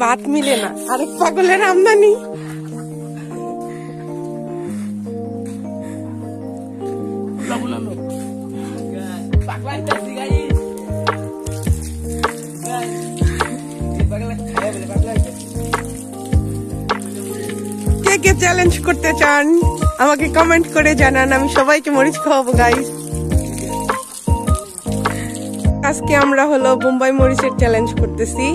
বাত মিলে না, আরেক পাগলের আমদানি। কে কে চ্যালেঞ্জ করতে চান আমাকে কমেন্ট করে জানান, আমি সবাইকে মরিচ খাওয়াবো গাইস। আজকে আমরা হলো বোম্বাই মরিচের চ্যালেঞ্জ করতেছি।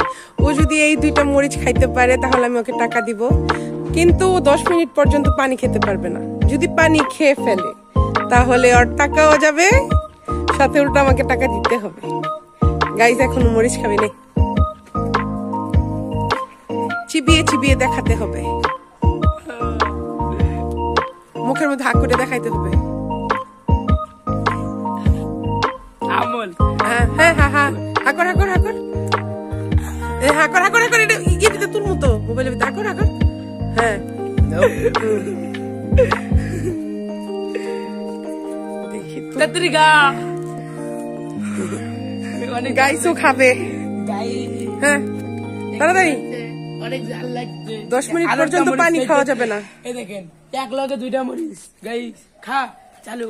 ও যদি এই 2টা মরিচ খাইতে পারে তাহলে আমি ওকে টাকা দিব, কিন্তু 10 মিনিট পর্যন্ত পানি খেতে পারবে না। যদি পানি খেয়ে ফেলে তাহলে ওর টাকাও যাবে, সাথে উল্টো আমাকে টাকা দিতে হবে। গাইস এখন মরিচ খাবে না, চিবিয়ে চিবিয়ে দেখাতে হবে, মুখের মধ্যে হাক করে দেখাইতে হবে। হ্যাঁ হ্যাঁ হ্যাঁ হ্যাঁ, হাকর হাকর হাকর, হাকর হাকর হাকর, এটা ইয়েতে তোর মতো মোবাইলের ভিতরে হাকর হাকর। হ্যাঁ গাইসও খাবে। হ্যাঁ তাড়াতাড়ি, অনেক ঝাল লাগছে। 10 মিনিট পর্যন্ত পানি খাওয়া যাবে না। এই দেখেন, এক লগে 2টা মরিচ। গাইস খা, চালু।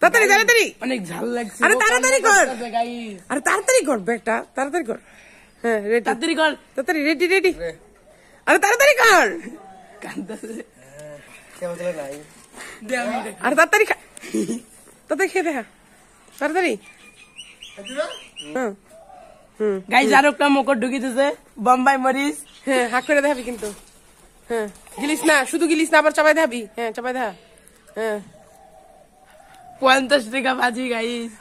তাড়াতাড়ি তাড়াতাড়ি, অনেক ঝাল লাগছে। আরে তাড়াতাড়ি কর, গাইস আরে তাড়াতাড়ি কর বেটা, তাড়াতাড়ি কর। হ্যাঁ রেডি, তাড়াতাড়ি কর, তাড়াতাড়ি রেডি রেডি, আরে তাড়াতাড়ি কর। কান্দাছে আরে তাড়াতাড়ি খা, তাড়াতাড়ি খেয়ে দেখা, তাড়াতাড়ি। গাইস আর একটা মুখর ঢুকিতেছে বোম্বাই মরিচ। হ্যাঁ হাক করে দেখাবি কিন্তু। হ্যাঁ গিলিস না, শুধু গিলিস না, আবার চাপাই দেখাবি। হ্যাঁ চাপাই দেখা। হ্যাঁ 50 টাকা ভাজি গাইস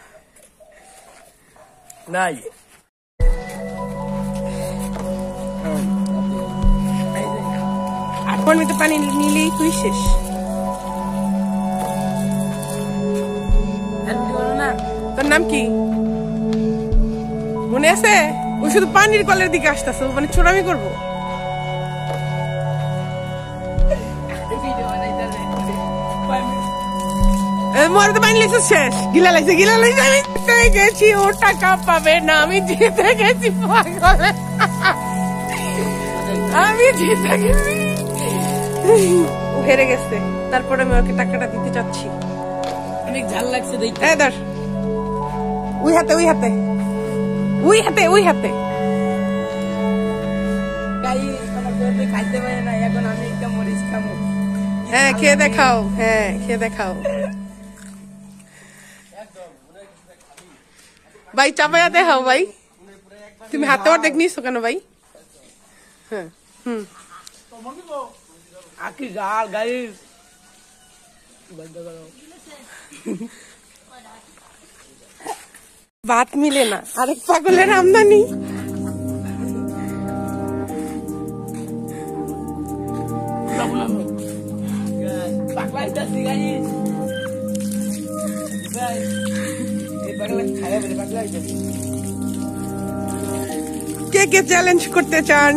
নাই। আর 5 মিনিট পানি নিলেই তুই শেষ। তোর নাম কি মনে আছে? ও শুধু পানির কলের দিকে আসতেছে, মানে চোরামি করবো। মরে তো পানি লেগেছে, শেষ। গিলা লাগছে, গিলা লাগছে। আমি জিতে গেছি, ও টাকা পাবে না। আমি জিতে গেছি, আমি জিতে গেছি। ও হেরে গেছে, তারপরে আমি ওকে টাকাটা দিতে চাচ্ছি। অনেক ঝাল লাগছে দেখতে। এই ধর, ওই হাতে ওই হাতে ওই হাতে ওই হাতে। খাইতে পারে না, এখন আমি একটা মরিচ খাবো। হ্যাঁ খেয়ে দেখাও, হ্যাঁ খেয়ে দেখাও। ভাই চাপাইয়া দেখাও ভাই, তুমি হাতে অর্ধেক নিছো কেন ভাই? হ্যাঁ আকি গাল গাইস বন্ধ করো। বাত মিলে না, আরেক পাগলের আমদানি। কে কে চ্যালেঞ্জ করতে চান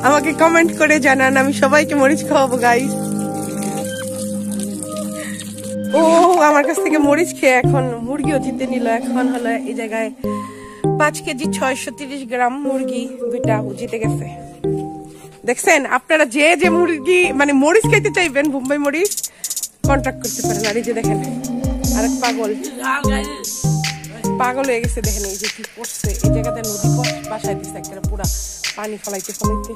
আমাকে কমেন্ট করে জানান, আমি সবাইকে মরিচ খাওয়াবো গাইস। ও আমার কাছ থেকে মরিচ খেয়ে এখন মুরগিও জিতে নিল। এখন হলো এই জায়গায় 5 কেজি 630 গ্রাম মুরগি 2টা জিতে গেছে। দেখছেন, আপনারা যে যে মুরগি মানে মরিচ খাইতে চাইবেন, বোম্বাই মরিচ কন্ট্যাক্ট করতে পারেন। আর এই যে দেখেন আরেক পাগল, পাগল হয়ে গেছে। দেখেন এই যে কি করছে, এই জায়গাতে নদী বাসায় দিচ্ছে একটা পুরা পানি ফলাইতে ফলাইতে।